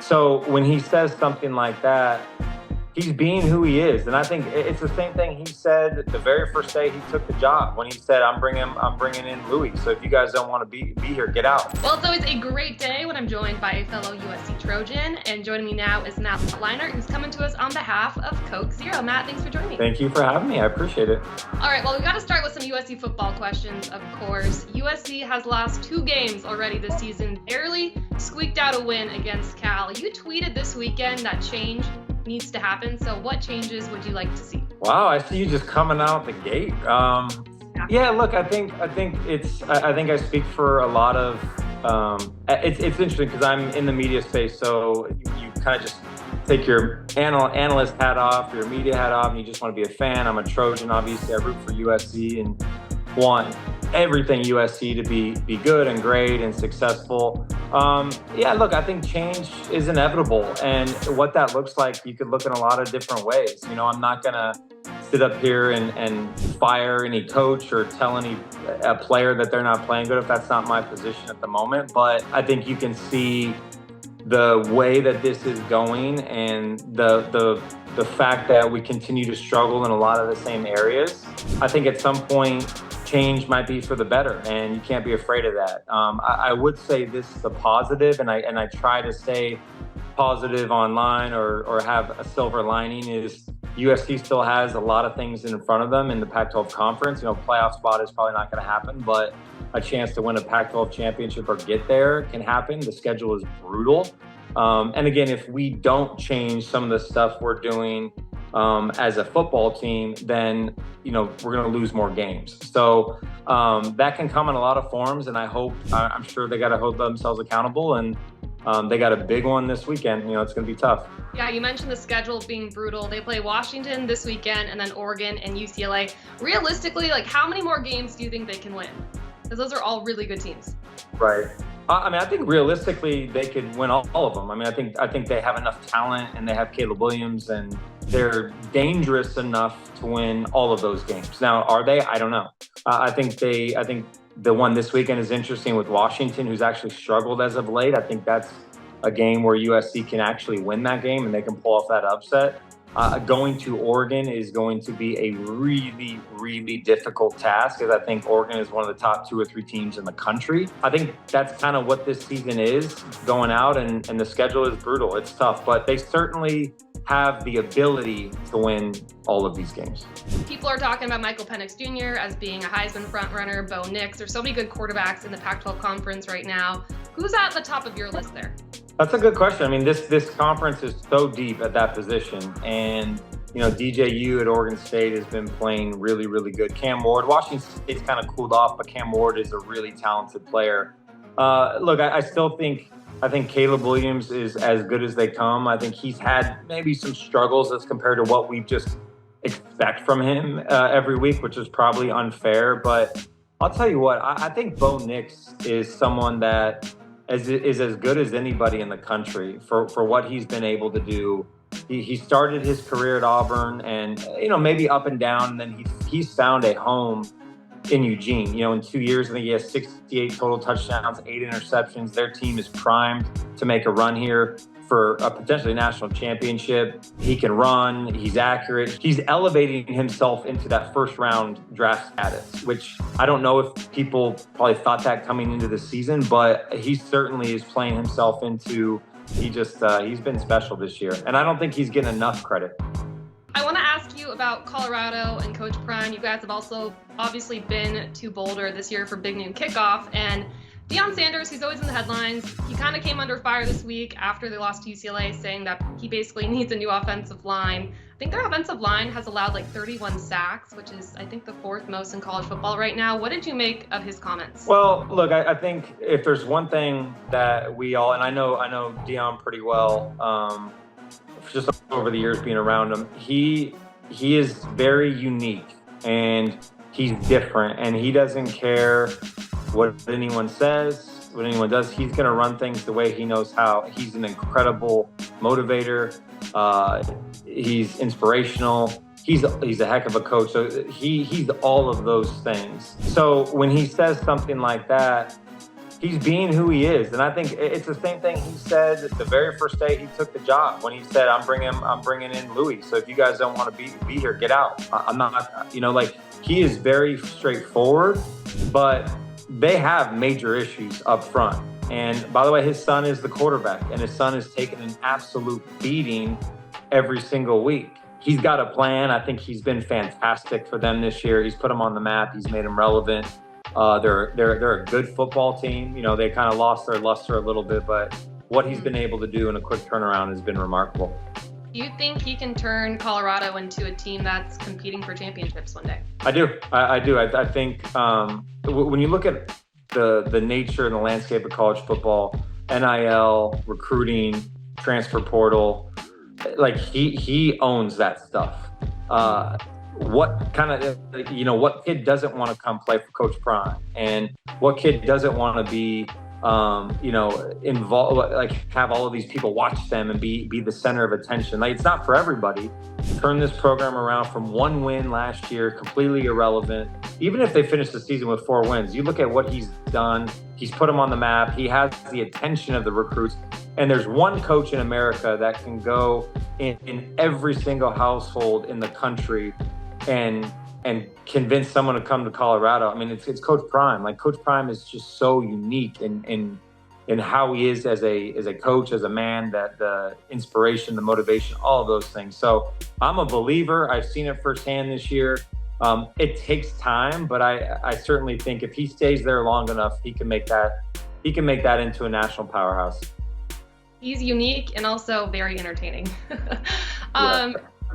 So when he says something like that, he's being who he is. And I think it's the same thing he said the very first day he took the job when he said, I'm bringing in Louis. So if you guys don't want to be here, get out. Well, it's always a great day when I'm joined by a fellow USC Trojan. And joining me now is Matt Leinart, who's coming to us on behalf of Coke Zero. Matt, thanks for joining me. Thank you for having me. I appreciate it. All right, well, we've got to start with some USC football questions, of course. USC has lost 2 games already this season, barely squeaked out a win against Cal. You tweeted this weekend that change needs to happen. So what changes would you like to see? Wow, I see you just coming out the gate. Yeah, look, I think I speak for a lot of. It's interesting because I'm in the media space, so you kind of just take your analyst hat off, your media hat off, and you just want to be a fan. I'm a Trojan, obviously. I root for USC and want everything USC to be good and great and successful. Yeah, look, I think change is inevitable. And what that looks like, you could look in a lot of different ways. You know, I'm not going to sit up here and fire any coach or tell a player that they're not playing good if that's not my position at the moment. But I think you can see the way that this is going and the fact that we continue to struggle in a lot of the same areas. I think at some point, change might be for the better, and you can't be afraid of that. I would say this is a positive, and I try to stay positive online or have a silver lining, is USC still has a lot of things in front of them in the Pac-12 conference. You know, playoff spot is probably not going to happen, but a chance to win a Pac-12 championship or get there can happen. The schedule is brutal. And again, if we don't change some of the stuff we're doing as a football team, then, you know, we're going to lose more games. So that can come in a lot of forms, and I'm sure they got to hold themselves accountable, and they got a big one this weekend. You know, it's going to be tough. Yeah, you mentioned the schedule being brutal. They play Washington this weekend and then Oregon and UCLA. Realistically, like, how many more games do you think they can win? Because those are all really good teams. Right. I mean, I think realistically they could win all of them. I mean, I think they have enough talent, and they have Caleb Williams, and they're dangerous enough to win all of those games. Now, are they? I don't know. I think the one this weekend is interesting with Washington, who's actually struggled as of late. I think that's a game where USC can actually win that game, and they can pull off that upset. Going to Oregon is going to be a really, really difficult task, because I think Oregon is one of the top 2 or 3 teams in the country. I think that's kind of what this season is going out, and the schedule is brutal. It's tough, but they certainly have the ability to win all of these games. People are talking about Michael Penix Jr. as being a Heisman frontrunner, Bo Nix. There's so many good quarterbacks in the Pac-12 conference right now. Who's at the top of your list there? That's a good question. I mean, this conference is so deep at that position. And, you know, DJU at Oregon State has been playing really, really good. Cam Ward, Washington State's kind of cooled off, but Cam Ward is a really talented player. Look, I think Caleb Williams is as good as they come. I think he's had maybe some struggles as compared to what we just expect from him every week, which is probably unfair. But I'll tell you what, I think Bo Nix is someone that is as good as anybody in the country for what he's been able to do. He started his career at Auburn, and, you know, maybe up and down, and then he's found a home in Eugene. You know, in 2 years, I think he has 68 total touchdowns, 8 interceptions. Their team is primed to make a run here for a potentially national championship. He can run, he's accurate. He's elevating himself into that first round draft status, which I don't know if people probably thought that coming into the season, but he certainly is playing himself into, he's been special this year. And I don't think he's getting enough credit. I want to ask you about Colorado and Coach Prime. You guys have also obviously been to Boulder this year for Big Noon Kickoff, and Deion Sanders, he's always in the headlines. He kind of came under fire this week after they lost to UCLA, saying that he basically needs a new offensive line. I think their offensive line has allowed like 31 sacks, which is, I think, the 4th most in college football right now. What did you make of his comments? Well, look, I think if there's one thing that we all, and I know Deion pretty well, just over the years being around him, he is very unique, and he's different, and he doesn't care what anyone says, what anyone does. He's going to run things the way he knows how. He's an incredible motivator. He's inspirational. He's a heck of a coach. So he's all of those things. So when he says something like that, he's being who he is. And I think it's the same thing he said the very first day he took the job, when he said, I'm bringing in Louis. So if you guys don't want to be here, get out. I'm not, like, he is very straightforward, but they have major issues up front. And by the way, his son is the quarterback, and his son is taking an absolute beating every single week. He's got a plan. I think he's been fantastic for them this year. He's put them on the map. He's made them relevant. They're a good football team. They kind of lost their luster a little bit, but what he's been able to do in a quick turnaround has been remarkable. Do you think he can turn Colorado into a team that's competing for championships one day? I do. I do. I think when you look at the nature and the landscape of college football, NIL, recruiting, transfer portal, like he owns that stuff. What kind of, what kid doesn't want to come play for Coach Prime, and what kid doesn't want to be, involved, like have all of these people watch them and be the center of attention. Like, it's not for everybody. Turn this program around from one win last year, completely irrelevant. Even if they finish the season with 4 wins, you look at what he's done. He's put them on the map. He has the attention of the recruits. And there's one coach in America that can go in every single household in the country and convince someone to come to Colorado. I mean, it's Coach Prime. Like, Coach Prime is just so unique in how he is as a coach, as a man, that the inspiration, the motivation, all of those things. So I'm a believer. I've seen it firsthand this year. It takes time, but I certainly think if he stays there long enough, he can make that into a national powerhouse. He's unique and also very entertaining.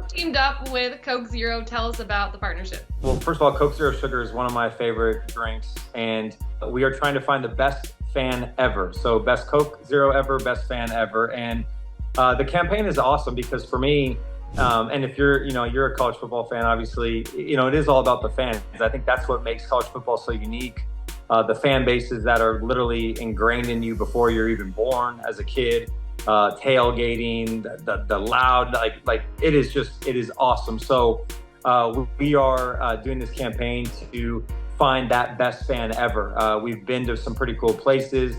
Teamed up with Coke Zero. Tell us about the partnership. Well, first of all, Coke Zero Sugar is one of my favorite drinks, and we are trying to find the best fan ever. So best Coke Zero ever, best fan ever. And the campaign is awesome because for me, and if you're a college football fan, obviously, it is all about the fans. I think that's what makes college football so unique. The fan bases that are literally ingrained in you before you're even born as a kid. Tailgating, the loud, like it is awesome. So we are doing this campaign to find that best fan ever. We've been to some pretty cool places.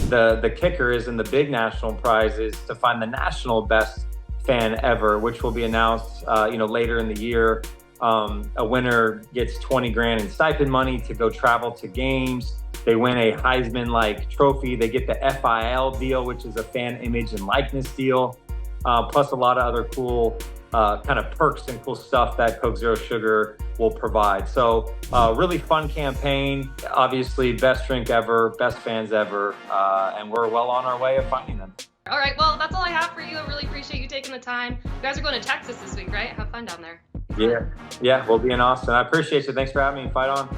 The kicker is, in the big national prize, is to find the national best fan ever, which will be announced later in the year. A winner gets $20,000 in stipend money to go travel to games. They win a Heisman-like trophy. They get the FIL deal, which is a fan image and likeness deal, plus a lot of other cool kind of perks and cool stuff that Coke Zero Sugar will provide. So really fun campaign. Obviously, best drink ever, best fans ever, and we're well on our way of finding them. All right, well, that's all I have for you. I really appreciate you taking the time. You guys are going to Texas this week, right? Have fun down there. Yeah, we'll be in Austin. I appreciate you. Thanks for having me. Fight on.